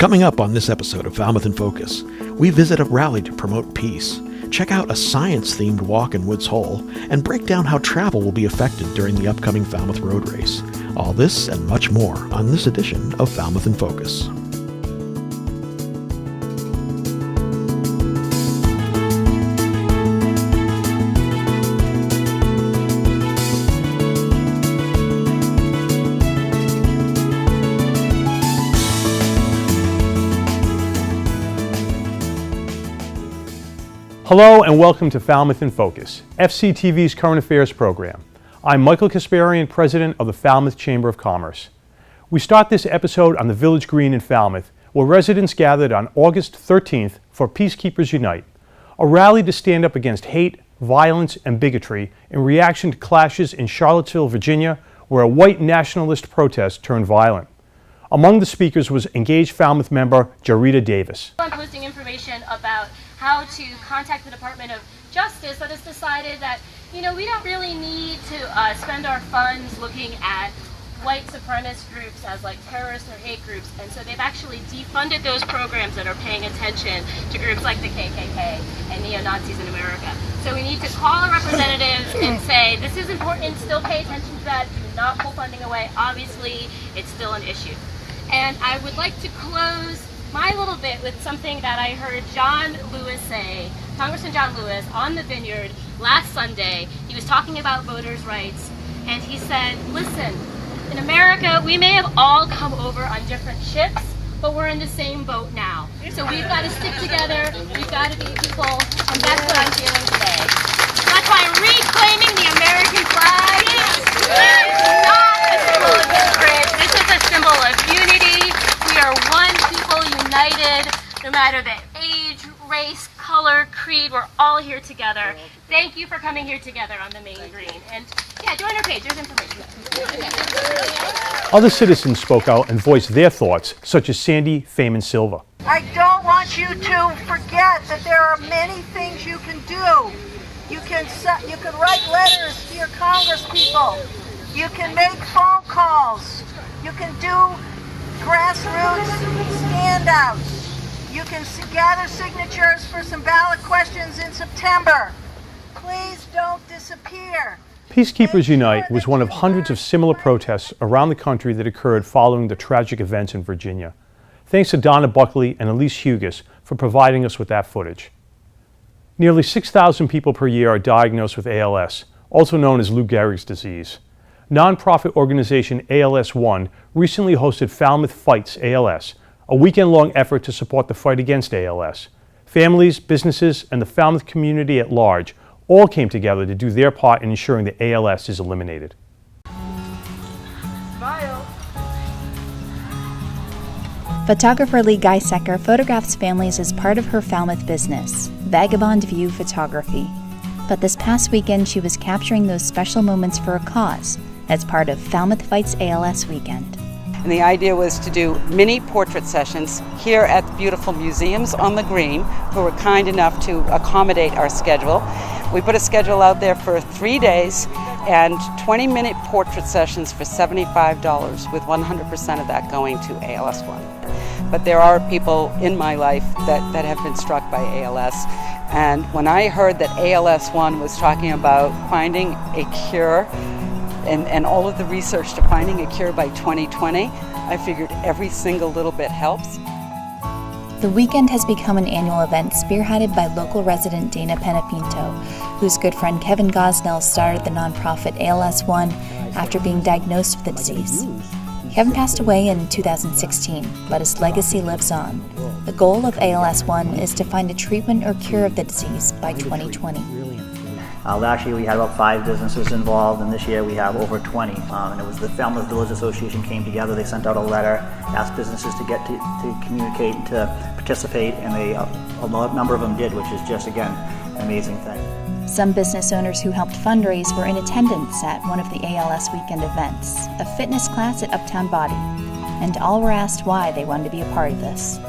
Coming up on this episode of Falmouth in Focus, we visit a rally to promote peace, check out a science-themed walk in Woods Hole, and break down how travel will be affected during the upcoming Falmouth Road Race. All this and much more on this edition of Falmouth in Focus. Hello and welcome to Falmouth in Focus, FCTV's current affairs program. I'm Michael Kasparian, President of the Falmouth Chamber of Commerce. We start this episode on the Village Green in Falmouth, where residents gathered on August 13th for Peacekeepers Unite, a rally to stand up against hate, violence, and bigotry in reaction to clashes in Charlottesville, Virginia, where a white nationalist protest turned violent. Among the speakers was engaged Falmouth member Jarita Davis. I'm posting information about how to contact the Department of Justice that has decided that, we don't really need to spend our funds looking at white supremacist groups as like terrorist or hate groups, and so they've actually defunded those programs that are paying attention to groups like the KKK and neo-Nazis in America. So we need to call a representative and say, this is important, still pay attention to that, do not pull funding away. Obviously, it's still an issue. And I would like to close my little bit with something that I heard John Lewis say, Congressman John Lewis, on the Vineyard last Sunday. He was talking about voters' rights, and he said, listen, in America, we may have all come over on different ships, but we're in the same boat now. So we've got to stick together, we've got to be people, and that's what I'm feeling today. That's why reclaiming the American flag is not a symbol of hatred. This is a symbol of unity. We are one people united, no matter the age, race, color, creed, we're all here together. Thank you for coming here together on the main green. And yeah, join our page, there's information. Other citizens spoke out and voiced their thoughts, such as Sandy faimen-silva. I don't want you to forget that there are many things you can do. You can write letters to your congresspeople. You can make phone calls. You can do grassroots standouts. You can gather signatures for some ballot questions in September. Please don't disappear. Peacekeepers Unite was one of hundreds of similar protests around the country that occurred following the tragic events in Virginia. Thanks to Donna Buckley and Elise Hugas for providing us with that footage. Nearly 6,000 people per year are diagnosed with ALS, also known as Lou Gehrig's disease. Nonprofit organization ALS One recently hosted Falmouth Fights ALS, a weekend-long effort to support the fight against ALS. Families, businesses, and the Falmouth community at large all came together to do their part in ensuring that ALS is eliminated. Smile. Photographer Lee Geisecker photographs families as part of her Falmouth business, Vagabond View Photography. But this past weekend, she was capturing those special moments for a cause as part of Falmouth Fights ALS Weekend. And the idea was to do mini portrait sessions here at the beautiful museums on the green, who were kind enough to accommodate our schedule. We put a schedule out there for 3 days and 20-minute portrait sessions for $75, with 100% of that going to ALS One. But there are people in my life that have been struck by ALS. And when I heard that ALS One was talking about finding a cure and all of the research to finding a cure by 2020, I figured every single little bit helps. The weekend has become an annual event spearheaded by local resident Dana Penapinto, whose good friend Kevin Gosnell started the nonprofit ALS One after being diagnosed with the disease. Kevin passed away in 2016, but his legacy lives on. The goal of ALS One is to find a treatment or cure of the disease by 2020. Last year we had about 5 businesses involved, and this year we have over 20. And it was the Falmouth Village Association came together. They sent out a letter, asked businesses to get to communicate and to participate, and a number of them did, which is just, again, an amazing thing. Some business owners who helped fundraise were in attendance at one of the ALS Weekend events, a fitness class at Uptown Body, and all were asked why they wanted to be a part of this.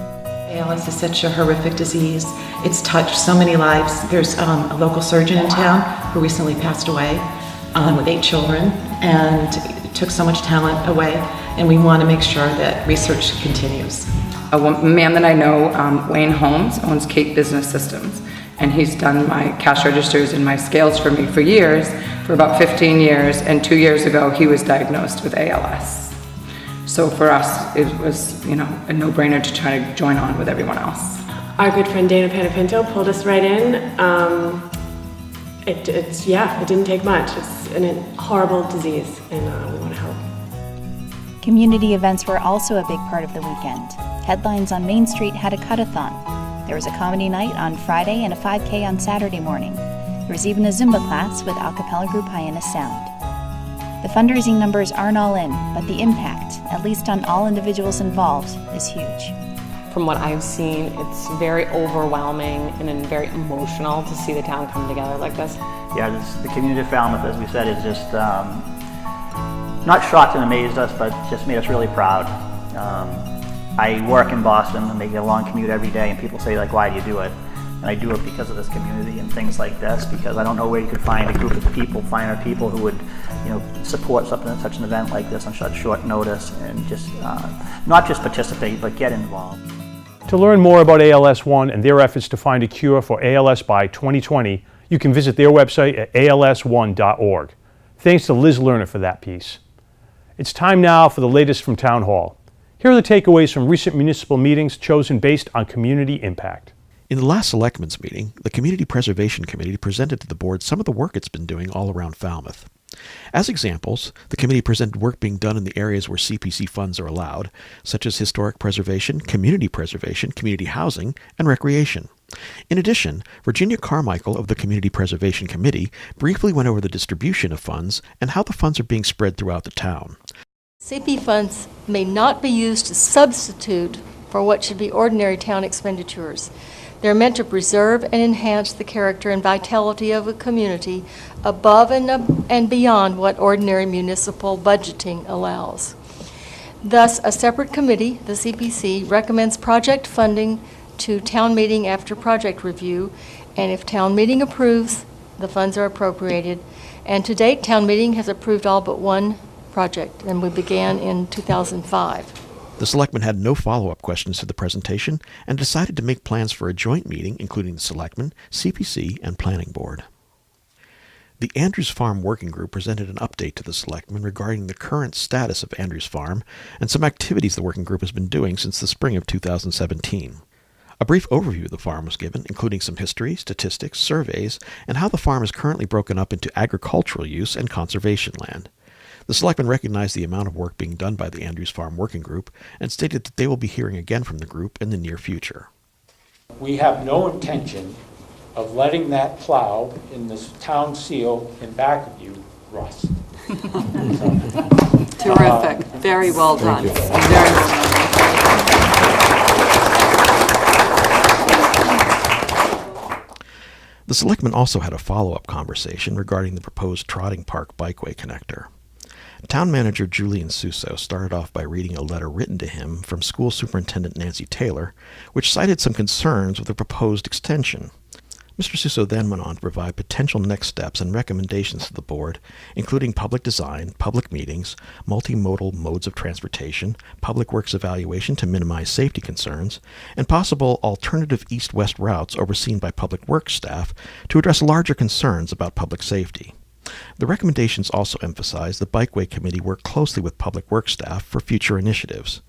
ALS is such a horrific disease. It's touched so many lives. There's a local surgeon in town who recently passed away with 8 children, and it took so much talent away, and we want to make sure that research continues. man that I know, Wayne Holmes, owns Cape Business Systems, and he's done my cash registers and my scales for me for years, for about 15 years, and 2 years ago he was diagnosed with ALS. So for us, it was, a no-brainer to try to join on with everyone else. Our good friend Dana Panapinto pulled us right in. It didn't take much. It's a horrible disease, and we want to help. Community events were also a big part of the weekend. Headlines on Main Street had a cut-a-thon. There was a comedy night on Friday and a 5K on Saturday morning. There was even a Zumba class with a cappella group Hyannis Sound. The fundraising numbers aren't all in, but the impact, at least on all individuals involved, is huge. From what I've seen, it's very overwhelming and very emotional to see the town come together like this. Yeah, the community of Falmouth, as we said, is just not shocked and amazed us, but just made us really proud. I work in Boston and make a long commute every day, and people say, why do you do it? And I do it because of this community and things like this, because I don't know where you could find a group of people, finer people who would, support such an event like this on such short notice, and just not just participate, but get involved. To learn more about ALS One and their efforts to find a cure for ALS by 2020, you can visit their website at alsone.org. Thanks to Liz Lerner for that piece. It's time now for the latest from Town Hall. Here are the takeaways from recent municipal meetings chosen based on community impact. In the last Selectmen's meeting, the Community Preservation Committee presented to the board some of the work it's been doing all around Falmouth. As examples, the committee presented work being done in the areas where CPC funds are allowed, such as historic preservation, community housing, and recreation. In addition, Virginia Carmichael of the Community Preservation Committee briefly went over the distribution of funds and how the funds are being spread throughout the town. CP funds may not be used to substitute for what should be ordinary town expenditures. They're meant to preserve and enhance the character and vitality of a community above and beyond what ordinary municipal budgeting allows. Thus, a separate committee, the CPC, recommends project funding to town meeting after project review, and if town meeting approves, the funds are appropriated. And to date, town meeting has approved all but one project, and we began in 2005. The Selectmen had no follow-up questions to the presentation and decided to make plans for a joint meeting including the Selectmen, CPC, and Planning Board. The Andrews Farm Working Group presented an update to the Selectmen regarding the current status of Andrews Farm and some activities the working group has been doing since the spring of 2017. A brief overview of the farm was given, including some history, statistics, surveys, and how the farm is currently broken up into agricultural use and conservation land. The Selectmen recognized the amount of work being done by the Andrews Farm Working Group and stated that they will be hearing again from the group in the near future. We have no intention of letting that plow in this town seal in back of you rust. Terrific. Very well done. Very well done. The Selectmen also had a follow-up conversation regarding the proposed Trotting Park Bikeway connector. Town Manager Julian Suso started off by reading a letter written to him from School Superintendent Nancy Taylor, which cited some concerns with the proposed extension. Mr. Suso then went on to provide potential next steps and recommendations to the board, including public design, public meetings, multimodal modes of transportation, public works evaluation to minimize safety concerns, and possible alternative east-west routes overseen by public works staff to address larger concerns about public safety. The recommendations also emphasize the Bikeway Committee work closely with public works staff for future initiatives.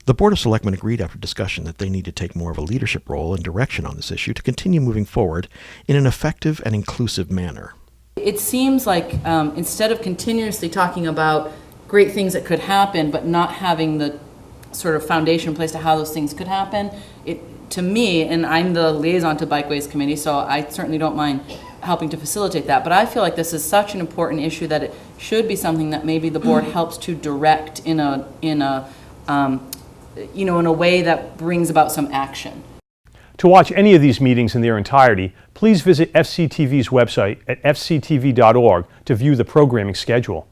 The Board of Selectmen agreed after discussion that they need to take more of a leadership role and direction on this issue to continue moving forward in an effective and inclusive manner. It seems like instead of continuously talking about great things that could happen but not having the sort of foundation in place to how those things could happen, to me, and I'm the liaison to Bikeways Committee, so I certainly don't mind helping to facilitate that, but I feel like this is such an important issue that it should be something that maybe the board helps to direct in a way that brings about some action. To watch any of these meetings in their entirety, please visit FCTV's website at fctv.org to view the programming schedule.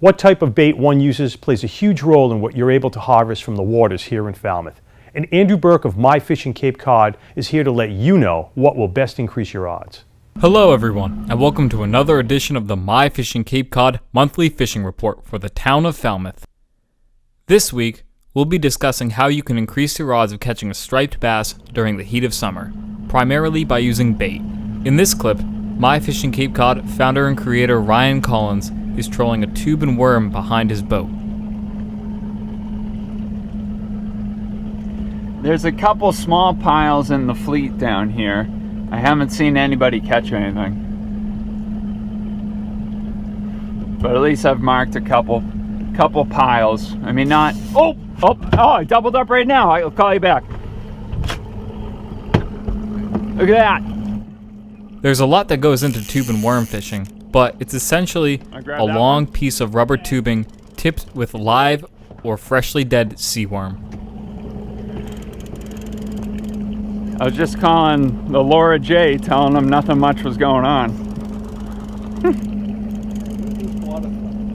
What type of bait one uses plays a huge role in what you're able to harvest from the waters here in Falmouth. And Andrew Burke of My Fishing Cape Cod is here to let you know what will best increase your odds. Hello everyone, and welcome to another edition of the My Fishing Cape Cod monthly fishing report for the town of Falmouth. This week, we'll be discussing how you can increase your odds of catching a striped bass during the heat of summer, primarily by using bait. In this clip, My Fishing Cape Cod founder and creator Ryan Collins is trolling a tube and worm behind his boat. There's a couple small piles in the fleet down here. I haven't seen anybody catch anything. But at least I've marked a couple piles. I mean, not... Oh, I doubled up right now. I'll call you back. Look at that. There's a lot that goes into tube and worm fishing, but it's essentially a long piece of rubber tubing tipped with live or freshly dead seaworm. I was just calling the Laura J, telling them nothing much was going on.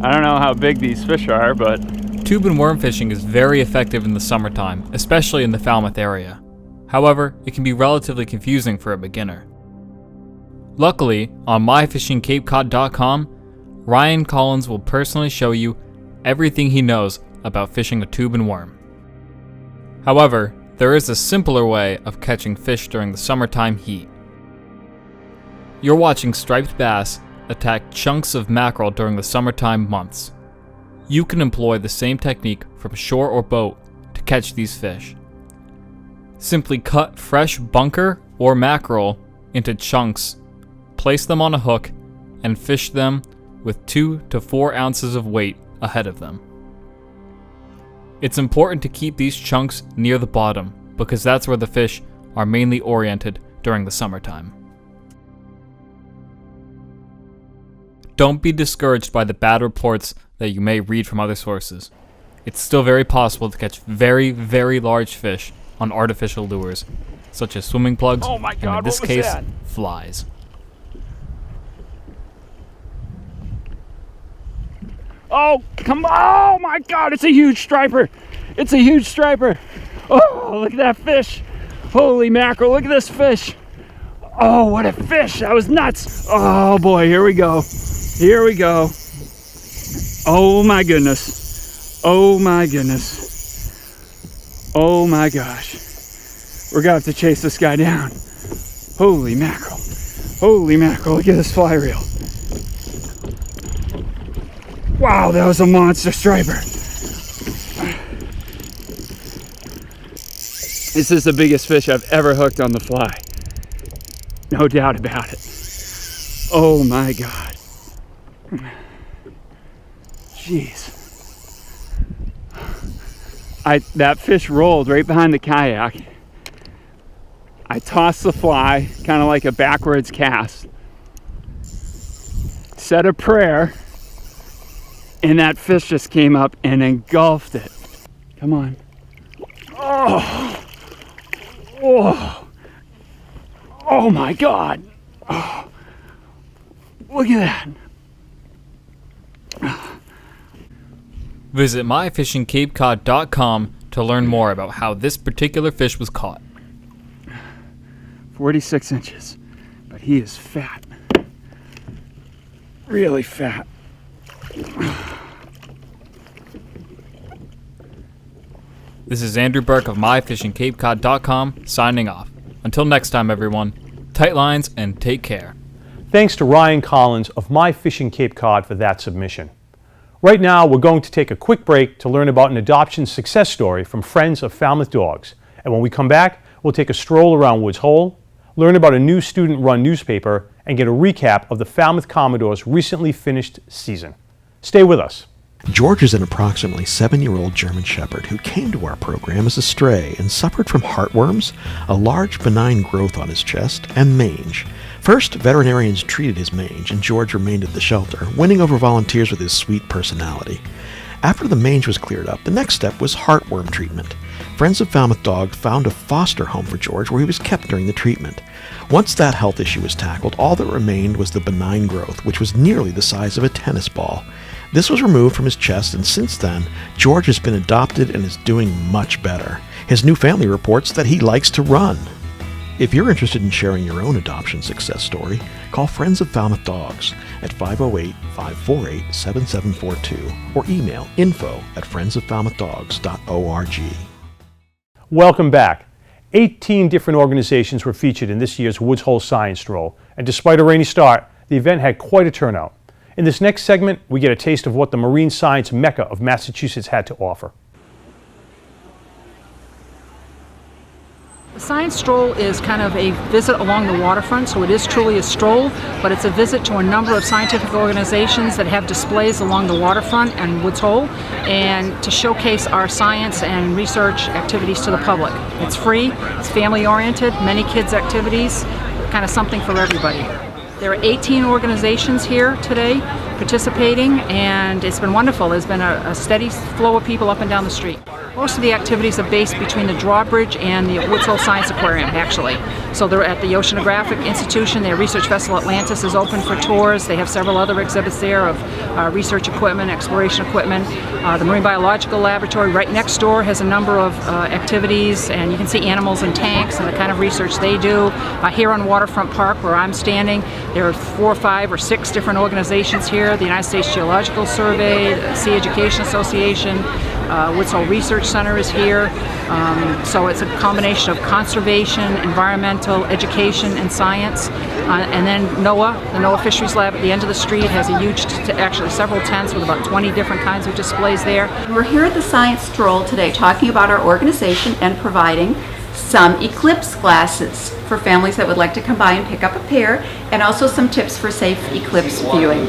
I don't know how big these fish are, but... Tube and worm fishing is very effective in the summertime, especially in the Falmouth area. However, it can be relatively confusing for a beginner. Luckily, on myfishingcapecod.com, Ryan Collins will personally show you everything he knows about fishing a tube and worm. However, there is a simpler way of catching fish during the summertime heat. You're watching striped bass attack chunks of mackerel during the summertime months. You can employ the same technique from shore or boat to catch these fish. Simply cut fresh bunker or mackerel into chunks, place them on a hook, and fish them with 2 to 4 ounces of weight ahead of them. It's important to keep these chunks near the bottom because that's where the fish are mainly oriented during the summertime. Don't be discouraged by the bad reports that you may read from other sources. It's still very possible to catch very, very large fish on artificial lures, such as swimming plugs, and in this case, flies. Oh, come on! Oh my God, it's a huge striper! It's a huge striper! Oh, look at that fish! Holy mackerel, look at this fish! Oh, what a fish! That was nuts! Oh boy, here we go. Here we go. Oh my goodness. Oh my goodness. Oh my gosh. We're gonna have to chase this guy down. Holy mackerel. Holy mackerel, look at this fly reel. Wow, that was a monster striper. This is the biggest fish I've ever hooked on the fly. No doubt about it. Oh my God. Jeez. That fish rolled right behind the kayak. I tossed the fly, kind of like a backwards cast. Said a prayer, and that fish just came up and engulfed it. Come on. Oh. Oh. Oh my God. Oh. Look at that. Visit myfishingcapecod.com to learn more about how this particular fish was caught. 46 inches, but he is fat. Really fat. This is Andrew Burke of myfishingcapecod.com signing off. Until next time, everyone, tight lines and take care. Thanks to Ryan Collins of My Fishing Cape Cod for that submission. Right now, we're going to take a quick break to learn about an adoption success story from Friends of Falmouth Dogs. And when we come back, we'll take a stroll around Woods Hole, learn about a new student-run newspaper, and get a recap of the Falmouth Commodores' recently finished season. Stay with us. George is an approximately 7-year-old German Shepherd who came to our program as a stray and suffered from heartworms, a large benign growth on his chest, and mange. First, veterinarians treated his mange, and George remained at the shelter, winning over volunteers with his sweet personality. After the mange was cleared up, the next step was heartworm treatment. Friends of Falmouth Dog found a foster home for George where he was kept during the treatment. Once that health issue was tackled, all that remained was the benign growth, which was nearly the size of a tennis ball. This was removed from his chest, and since then, George has been adopted and is doing much better. His new family reports that he likes to run. If you're interested in sharing your own adoption success story, call Friends of Falmouth Dogs at 508-548-7742 or email info@friendsoffalmouthdogs.org. Welcome back. 18 different organizations were featured in this year's Woods Hole Science Stroll, and despite a rainy start, the event had quite a turnout. In this next segment, we get a taste of what the marine science mecca of Massachusetts had to offer. The Science Stroll is kind of a visit along the waterfront, so it is truly a stroll, but it's a visit to a number of scientific organizations that have displays along the waterfront and Woods Hole, and to showcase our science and research activities to the public. It's free, it's family-oriented, many kids' activities, kind of something for everybody. There are 18 organizations here today participating, and it's been wonderful. There's been a steady flow of people up and down the street. Most of the activities are based between the drawbridge and the Woods Hole Science Aquarium, actually. So they're at the Oceanographic Institution. Their research vessel Atlantis is open for tours. They have several other exhibits there of research equipment, exploration equipment. The Marine Biological Laboratory right next door has a number of activities, and you can see animals in tanks and the kind of research they do. Here on Waterfront Park, where I'm standing, there are 4 or 5 or 6 different organizations here. The United States Geological Survey, the Sea Education Association, Woods Hole Research Center is here. So it's a combination of conservation, environmental, education, and science. And then NOAA, the NOAA Fisheries Lab at the end of the street, has a huge, actually several tents with about 20 different kinds of displays there. We're here at the Science Stroll today talking about our organization and providing some eclipse glasses for families that would like to come by and pick up a pair, and also some tips for safe eclipse viewing.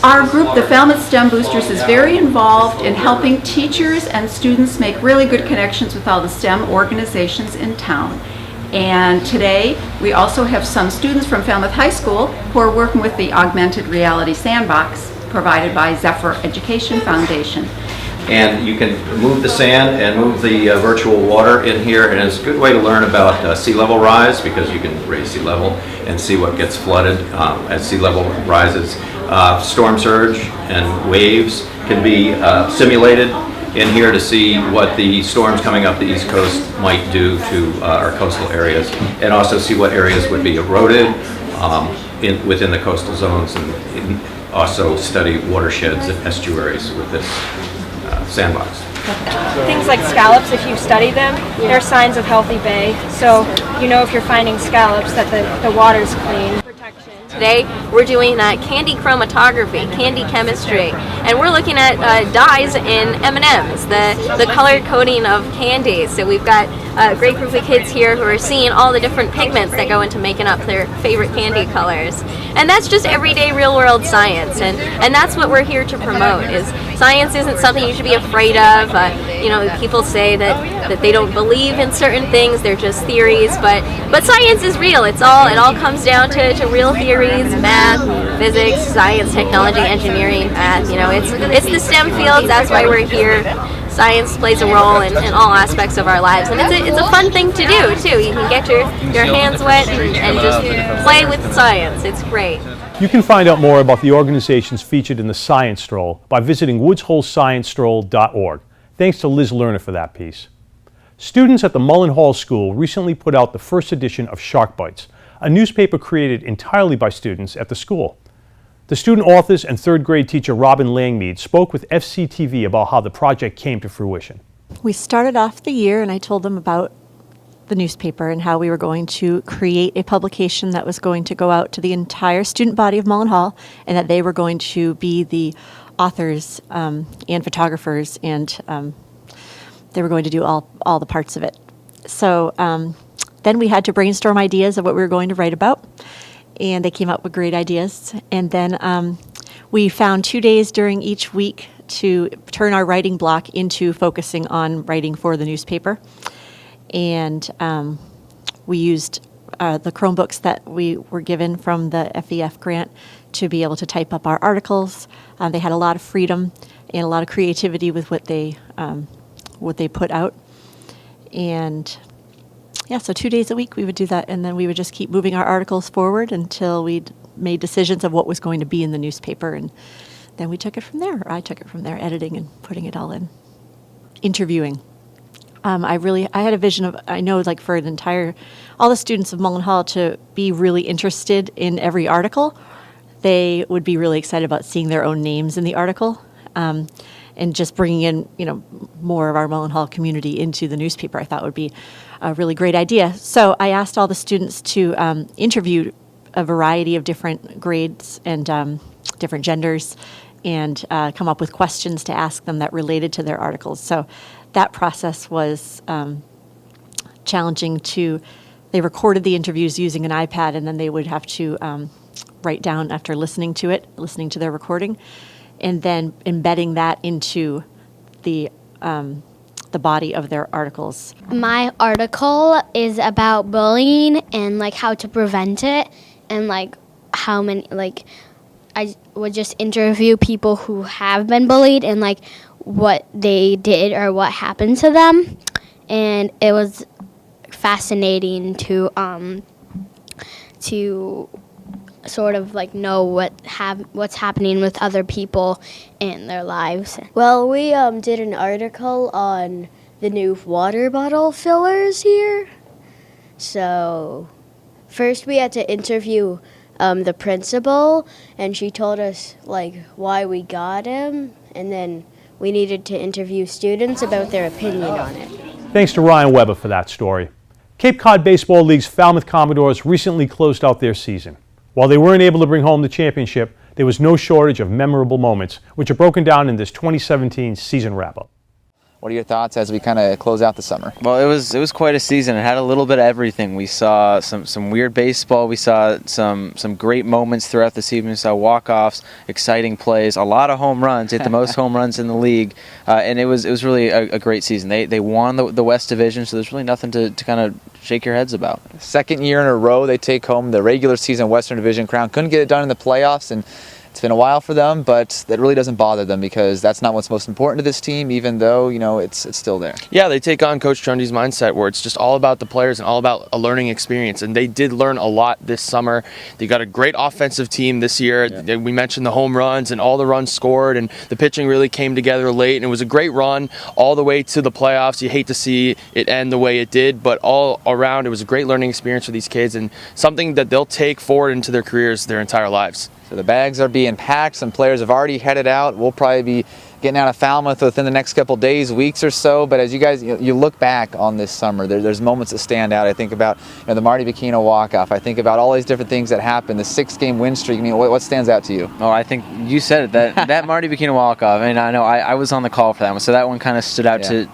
Our group, the Falmouth STEM Boosters, is very involved in helping teachers and students make really good connections with all the STEM organizations in town. And today we also have some students from Falmouth High School who are working with the Augmented Reality Sandbox provided by Zephyr Education Foundation. And you can move the sand and move the virtual water in here, and it's a good way to learn about sea level rise, because you can raise sea level and see what gets flooded as sea level rises. Storm surge and waves can be simulated in here to see what the storms coming up the East Coast might do to our coastal areas, and also see what areas would be eroded within the coastal zones, and also study watersheds and estuaries with this sandbox. Things like scallops, if you study them, they're signs of healthy bay. So you know if you're finding scallops that the water's clean. Today we're doing candy chromatography, candy chemistry, and we're looking at dyes in M&Ms, the color coding of candy. So we've got a great group of kids here who are seeing all the different pigments that go into making up their favorite candy colors. And that's just everyday real world science, and that's what we're here to promote. Is science isn't something you should be afraid of. You know, people say that they don't believe in certain things, they're just theories, but science is real. It all comes down to real theories, math, physics, science, technology, engineering, math. You know, it's the STEM fields. That's why we're here. Science plays a role in all aspects of our lives, and it's a fun thing to do too. You can get your hands wet and just play with science. It's great. You can find out more about the organizations featured in the Science Stroll by visiting woodsholesciencestroll.org. Thanks to Liz Lerner for that piece. Students at the Mullen-Hall School recently put out the first edition of Shark Bites, a newspaper created entirely by students at the school. The student authors and third grade teacher Robin Langmead spoke with FCTV about how the project came to fruition. We started off the year and I told them about the newspaper and how we were going to create a publication that was going to go out to the entire student body of Mullen-Hall, and that they were going to be the authors and photographers, and they were going to do all the parts of it. So then we had to brainstorm ideas of what we were going to write about, and they came up with great ideas. And then we found 2 days during each week to turn our writing block into focusing on writing for the newspaper. And we used the Chromebooks that we were given from the FEF grant to be able to type up our articles. They had a lot of freedom and a lot of creativity with what they put out. And yeah, so 2 days a week we would do that, and then we would just keep moving our articles forward until we'd made decisions of what was going to be in the newspaper, and then we took it from there, or I took it from there, editing and putting it all in, interviewing. I had a vision of, I know, like for all the students of Mullen-Hall to be really interested in every article. They would be really excited about seeing their own names in the article, and just bringing in, more of our Mullen-Hall community into the newspaper. I thought would be a really great idea. So I asked all the students to interview a variety of different grades and different genders, and come up with questions to ask them that related to their articles. So that process was challenging. They recorded the interviews using an iPad, and then they would have to write down after listening to their recording, and then embedding that into the body of their articles. My article is about bullying and how to prevent it, and how many I would just interview people who have been bullied and what they did or what happened to them, and it was fascinating to sort of know what's happening with other people in their lives. Well, we did an article on the new water bottle fillers here. So first we had to interview the principal, and she told us why we got him, and then we needed to interview students about their opinion on it. Thanks to Ryan Weber for that story. Cape Cod Baseball League's Falmouth Commodores recently closed out their season. While they weren't able to bring home the championship, there was no shortage of memorable moments, which are broken down in this 2017 season wrap-up. What are your thoughts as we kind of close out the summer? Well, it was quite a season. It had a little bit of everything. We saw some weird baseball. We saw some great moments throughout the season. We saw walk-offs, exciting plays, a lot of home runs. Hit the most home runs in the league, and it was really a great season. They won the West Division, so there's really nothing to kind of shake your heads about. Second year in a row, they take home the regular season Western Division crown. Couldn't get it done in the playoffs, and it's been a while for them, but that really doesn't bother them because that's not what's most important to this team, even though, it's still there. Yeah, they take on Coach Trundy's mindset where it's just all about the players and all about a learning experience, and they did learn a lot this summer. They got a great offensive team this year. Yeah. We mentioned the home runs and all the runs scored, and the pitching really came together late, and it was a great run all the way to the playoffs. You hate to see it end the way it did, but all around it was a great learning experience for these kids and something that they'll take forward into their careers their entire lives. So the bags are being packed. Some players have already headed out. We'll probably be getting out of Falmouth within the next couple days, weeks or so. But as you guys, you look back on this summer, there's moments that stand out. I think about the Marty Bikino walk-off. I think about all these different things that happened. The 6-game win streak. I mean, what stands out to you? Oh, I think you said it. That Marty Bikino walk-off. I mean, I know I was on the call for that one, so that one kind of stood out to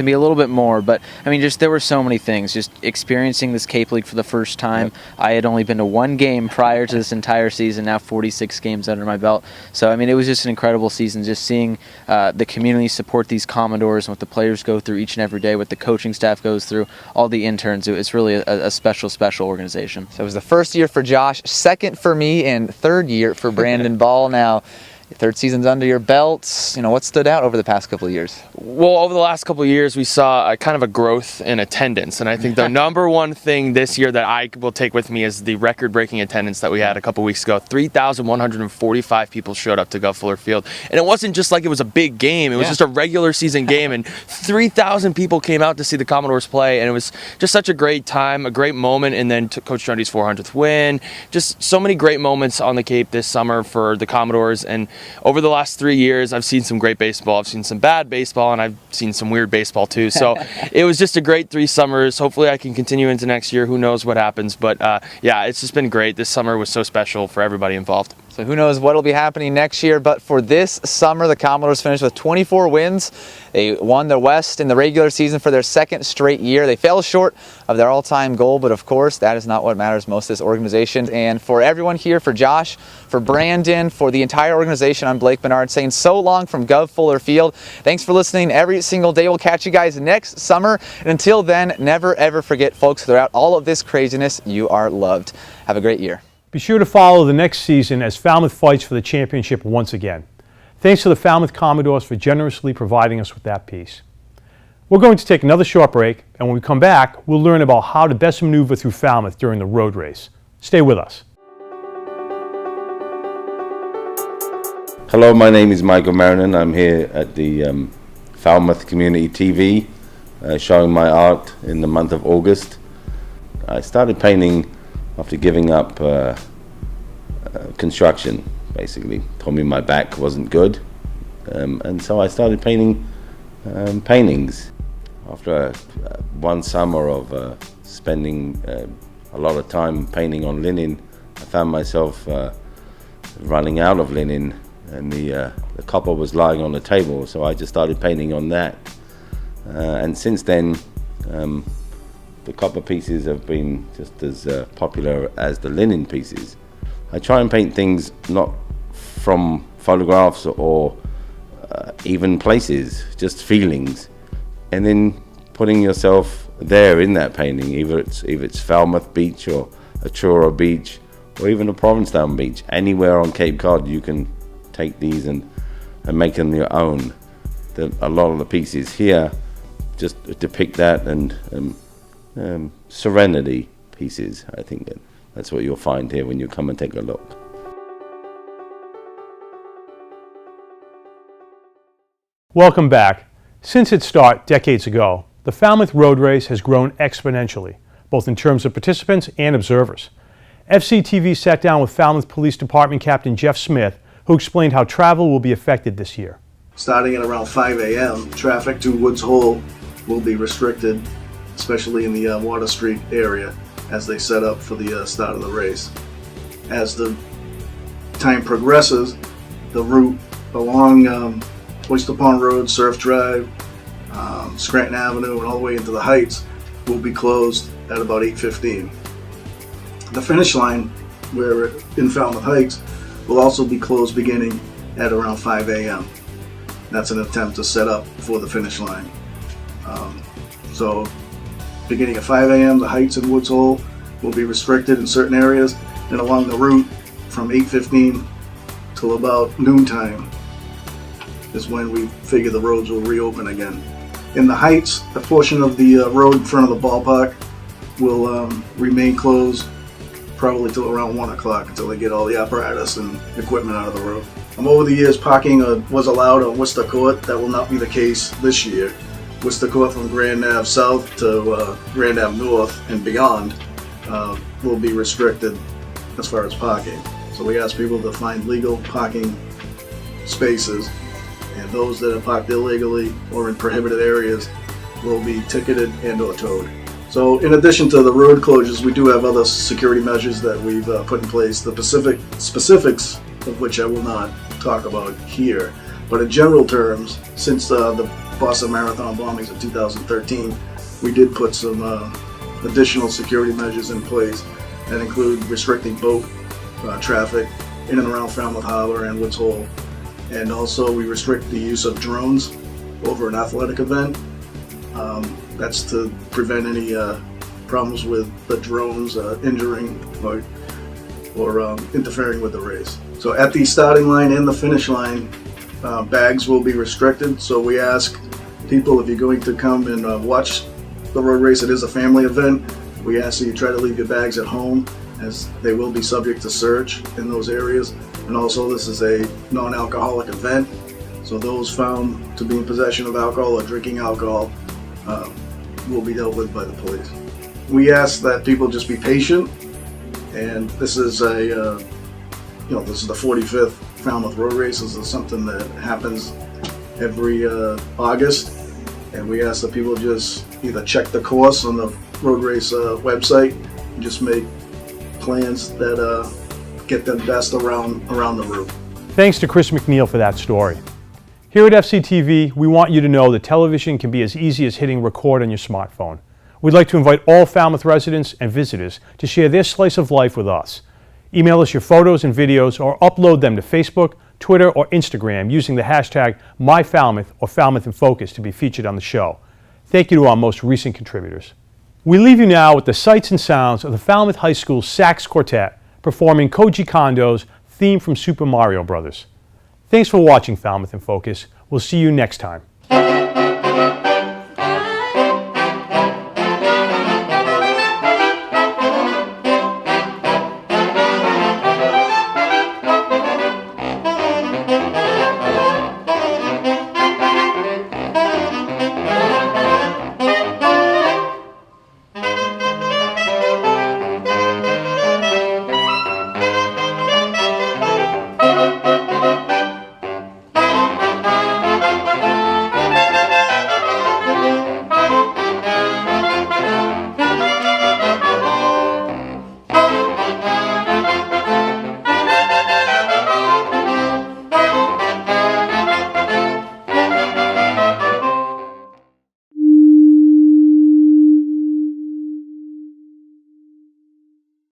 me a little bit more. But I mean, there were so many things. Just experiencing this Cape League for the first time. Yep. I had only been to one game prior to this entire season. Now 46 games under my belt. So I mean, it was just an incredible season. Just seeing the community support these Commodores and what the players go through each and every day, what the coaching staff goes through, all the interns. It's really a special organization. So it was the first year for Josh, second for me, and third year for Brandon Ball. Now, third season's under your belts. What stood out over the past couple of years? Well, over the last couple of years, we saw a kind of a growth in attendance. And I think the number one thing this year that I will take with me is the record-breaking attendance that we had a couple weeks ago. 3,145 people showed up to Gov Fuller Field. And it wasn't just like it was a big game. It was just a regular season game. And 3,000 people came out to see the Commodores play. And it was just such a great time, a great moment. And then Coach Trundy's 400th win. Just so many great moments on the Cape this summer for the Commodores. And over the last 3 years, I've seen some great baseball. I've seen some bad baseball, and I've seen some weird baseball too. So it was just a great 3 summers. Hopefully I can continue into next year. Who knows what happens. But yeah, it's just been great. This summer was so special for everybody involved. So who knows what will be happening next year, but for this summer, the Commodores finished with 24 wins. They won the West in the regular season for their second straight year. They fell short of their all-time goal, but of course, that is not what matters most to this organization. And for everyone here, for Josh, for Brandon, for the entire organization, I'm Blake Bernard saying so long from Gov Fuller Field. Thanks for listening every single day. We'll catch you guys next summer. And until then, never ever forget, folks, throughout all of this craziness, you are loved. Have a great year. Be sure to follow the next season as Falmouth fights for the championship once again. Thanks to the Falmouth Commodores for generously providing us with that piece. We're going to take another short break, and when we come back, we'll learn about how to best maneuver through Falmouth during the road race. Stay with us. Hello, my name is Michael Marinan. I'm here at the Falmouth Community TV showing my art in the month of August. I started painting after giving up construction, basically. Told me my back wasn't good, and so I started painting paintings. After one summer of spending a lot of time painting on linen, I found myself running out of linen, and the copper was lying on the table, so I just started painting on that. And since then, the copper pieces have been just as popular as the linen pieces. I try and paint things not from photographs or even places, just feelings, and then putting yourself there in that painting, either it's Falmouth Beach or a Truro Beach or even a Provincetown Beach. Anywhere on Cape Cod you can take these and make them your own. A lot of the pieces here just depict that, and serenity pieces. I think that's what you'll find here when you come and take a look. Welcome back. Since its start decades ago, the Falmouth Road Race has grown exponentially, both in terms of participants and observers. FCTV sat down with Falmouth Police Department Captain Jeff Smith, who explained how travel will be affected this year. Starting at around 5 a.m., traffic to Woods Hole will be restricted, especially in the Water Street area, as they set up for the start of the race. As the time progresses, the route along Oyster Pond Road, Surf Drive, Scranton Avenue, and all the way into the Heights will be closed at about 8:15. The finish line, where in Falmouth Heights, will also be closed beginning at around 5 a.m. That's an attempt to set up for the finish line. So beginning at 5 a.m., the Heights and Woods Hole will be restricted in certain areas, and along the route from 8:15 till about noontime is when we figure the roads will reopen again. In the Heights, a portion of the road in front of the ballpark will remain closed probably till around 1 o'clock until they get all the apparatus and equipment out of the road. Over the years, parking was allowed on Worcester Court. That will not be the case this year. Worcester Court from Grand Ave South to Grand Ave North and beyond will be restricted as far as parking. So we ask people to find legal parking spaces, and those that are parked illegally or in prohibited areas will be ticketed and or towed. So in addition to the road closures, we do have other security measures that we've put in place, the specifics of which I will not talk about here. But in general terms, since the Boston Marathon bombings of 2013, we did put some additional security measures in place that include restricting boat traffic in and around Falmouth Harbor and Woods Hole. And also we restrict the use of drones over an athletic event. That's to prevent any problems with the drones injuring or interfering with the race. So at the starting line and the finish line, bags will be restricted. So we ask people, if you're going to come and watch the road race, it is a family event, we ask that you try to leave your bags at home, as they will be subject to search in those areas. And also, this is a non-alcoholic event, so those found to be in possession of alcohol or drinking alcohol will be dealt with by the police. We ask that people just be patient, and this is this is the 45th Falmouth Road Race. This is something that happens every August, and we ask that people just either check the course on the road race website and just make plans that get them best around the route. Thanks to Chris McNeil for that story. Here at FCTV, we want you to know that television can be as easy as hitting record on your smartphone. We'd like to invite all Falmouth residents and visitors to share their slice of life with us. Email us your photos and videos or upload them to Facebook, Twitter, or Instagram using the hashtag MyFalmouth or Falmouth in Focus to be featured on the show. Thank you to our most recent contributors. We leave you now with the sights and sounds of the Falmouth High School Sax Quartet performing Koji Kondo's theme from Super Mario Bros. Thanks for watching Falmouth in Focus. We'll see you next time.